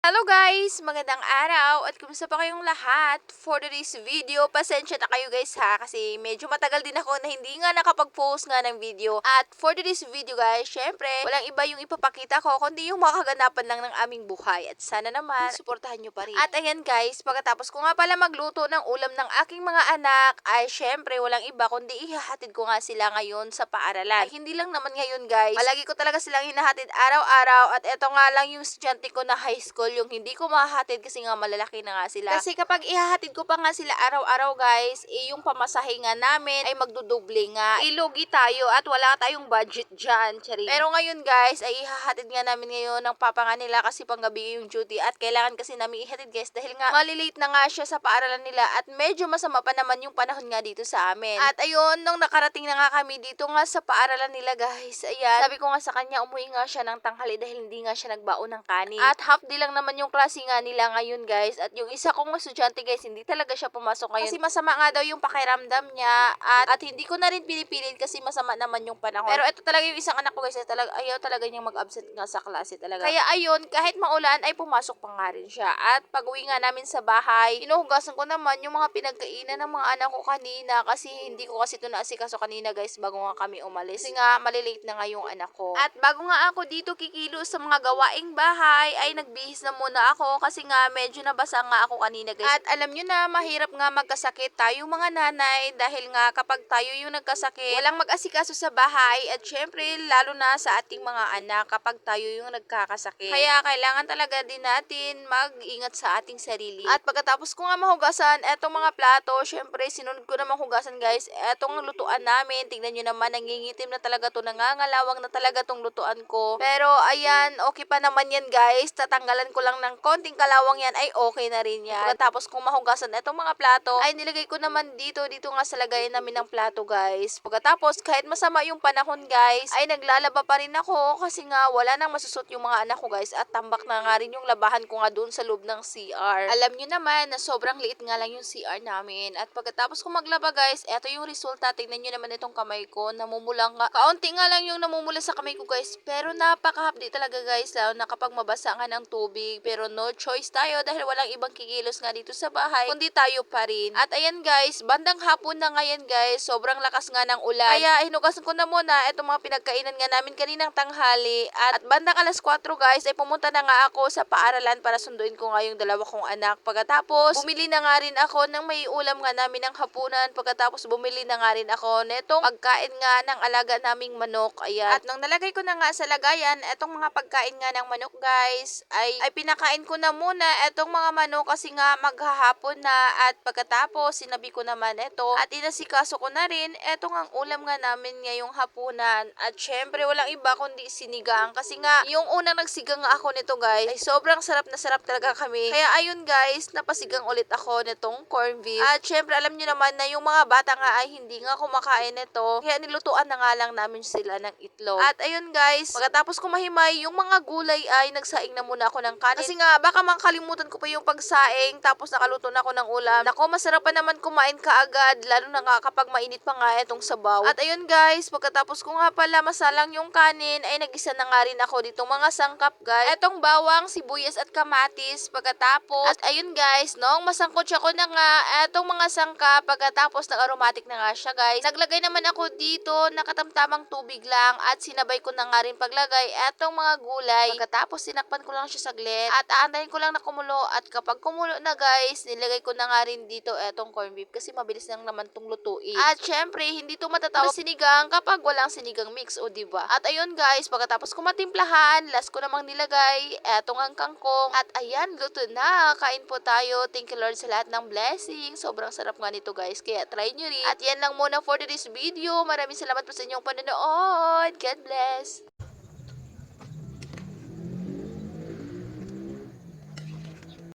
Hello guys! Magandang araw at kumusta pa kayong lahat? For today's video, pasensya na kayo guys ha kasi medyo matagal din ako na hindi nga nakapag-post nga ng video. At for today's video guys, syempre, walang iba yung ipapakita ko kundi yung mga kaganapan lang ng aming buhay. At sana naman, suportahan nyo pa rin. At ayan guys, pagkatapos ko nga pala magluto ng ulam ng aking mga anak, ay syempre walang iba kundi ihahatid ko nga sila ngayon sa paaralan. At hindi lang naman ngayon guys, palagi ko talaga silang hinahatid araw-araw at eto nga lang yung estudyante ko na high school yung hindi ko mahahatid kasi nga malalaki na nga sila. Kasi kapag ihahatid ko pa nga sila araw-araw guys, yung pamasahe nga namin ay magdudoble nga. Ilugi tayo at wala tayong budget dyan, charing. Pero ngayon guys, ay ihahatid nga namin ngayon ng papa nga nila kasi panggabi yung duty at kailangan kasi namin ihatid guys dahil nga malilate na nga siya sa paaralan nila at medyo masama pa naman yung panahon nga dito sa amin. At ayun, nung nakarating na nga kami dito nga sa paaralan nila guys, ayan, sabi ko nga sa kanya umuwi nga siya ng tanghali dahil hindi nga siya nagbaon ng kanin. At half day lang naman yung klase nga nila ngayon guys. At yung isa kong estudyante guys, hindi talaga siya pumasok ngayon. Kasi masama nga daw yung pakiramdam niya. At hindi ko na rin pinipilit kasi masama naman yung panahon. Pero ito talaga yung isang anak ko guys, ayaw talaga niyang mag-absent nga sa klase talaga. Kaya ayun, kahit maulan ay pumasok pa nga rin siya. At pag uwi nga namin sa bahay, inuhugasan ko naman yung mga pinagkainan ng mga anak ko kanina. Kasi hindi ko kasi ito naasikaso kanina guys bago nga kami umalis. Kasi nga malilate na nga yung anak ko. At bago nga ako dito kikilo sa mga gawaing bahay, ay nagbihis na muna ako kasi nga medyo nabasa nga ako kanina guys. At alam nyo na mahirap nga magkasakit tayong mga nanay dahil nga kapag tayo yung nagkasakit, walang mag-asikaso sa bahay at syempre lalo na sa ating mga anak kapag tayo yung nagkakasakit. Kaya kailangan talaga din natin mag-ingat sa ating sarili. At pagkatapos ko nga mahugasan etong mga plato, syempre sinunod ko na mahugasan guys etong lutuan namin. Tingnan nyo naman, nangingitim na talaga to, nangangalawang na talaga tong lutuan ko. Pero ayan, okay pa naman yan guys. Tatanggalan ko lang ng konting kalawang yan ay okay na rin yan. Pagkatapos kong mahugasan itong mga plato, ay nilagay ko naman dito nga sa lagayan namin ng plato guys. Pagkatapos kahit masama yung panahon guys, ay naglalaba pa rin ako kasi nga wala nang masusot yung mga anak ko guys at tambak na nga rin yung labahan ko nga doon sa loob ng CR. Alam nyo naman na sobrang liit nga lang yung CR namin. At pagkatapos ko maglaba guys, eto yung resulta. Tingnan nyo naman itong kamay ko, namumula nga. Kaunti nga lang yung namumula sa kamay ko guys, pero napakahapdi talaga guys, lalo na kapag mabasa nga ng tubig. Pero no choice tayo dahil walang ibang kikilos nga dito sa bahay kundi tayo pa rin. At ayan guys, bandang hapon na ngayon guys, sobrang lakas nga ng ulan. Kaya hinugasan ko na muna itong mga pinagkainan nga namin kaninang tanghali. At bandang alas 4 guys, ay pumunta na nga ako sa paaralan para sunduin ko nga yung dalawa kong anak. Pagkatapos, bumili na nga rin ako ng may ulam nga namin ng hapunan. Pagkatapos bumili na nga rin ako netong pagkain nga ng alaga naming manok. Ayan. At nung nalagay ko na nga sa lagayan, etong mga pagkain nga ng manok guys, ay pinakain ko na muna etong mga manok kasi nga maghahapon na. At pagkatapos sinabi ko naman ito at inasikaso ko na rin etong ang ulam nga namin ngayong hapunan. At syempre walang iba kundi sinigang kasi nga yung unang nagsigang nga ako nito guys ay sobrang sarap na sarap talaga kami. Kaya ayun guys, napasigang ulit ako nitong corned beef. At syempre alam nyo naman na yung mga bata nga ay hindi nga kumakain nito, kaya nilutuan na nga lang namin sila ng itlog. At ayun guys, pagkatapos ko mahimay yung mga gulay ay nagsaing na muna ako ng kanin. Kasi nga baka makalimutan ko pa yung pagsaing tapos nakaluto na ako ng ulam. Nako, masarap pa naman kumain kaagad lalo na nga kapag mainit pa nga itong sabaw. At ayun guys, pagkatapos ko nga pala masalang yung kanin ay nagisa na nga rin ako ditong mga sangkap guys. Etong bawang, sibuyas at kamatis. Pagkatapos, at ayun guys, nung masangkotsa ko na nga etong mga sangkap, pagkatapos nag-aromatic na nga siya guys. Naglagay naman ako dito nakatamtamang tubig lang at sinabay ko na nga rin paglagay etong mga gulay. Pagkatapos sinakpan ko lang siya saglit at aantayin ko lang na kumulo. At kapag kumulo na guys, nilagay ko na nga rin dito etong corned beef kasi mabilis lang naman tong lutuin. At syempre, hindi to matatawag sinigang kapag walang sinigang mix, o diba? At ayun guys, pagkatapos ko matimplahan, last ko namang nilagay etong ang kangkong. At ayan, luto na. Kain po tayo. Thank you Lord sa lahat ng blessing. Sobrang sarap nga nito guys, kaya try nyo rin. At yan lang muna for today's video. Maraming salamat po sa inyong panonood. God bless!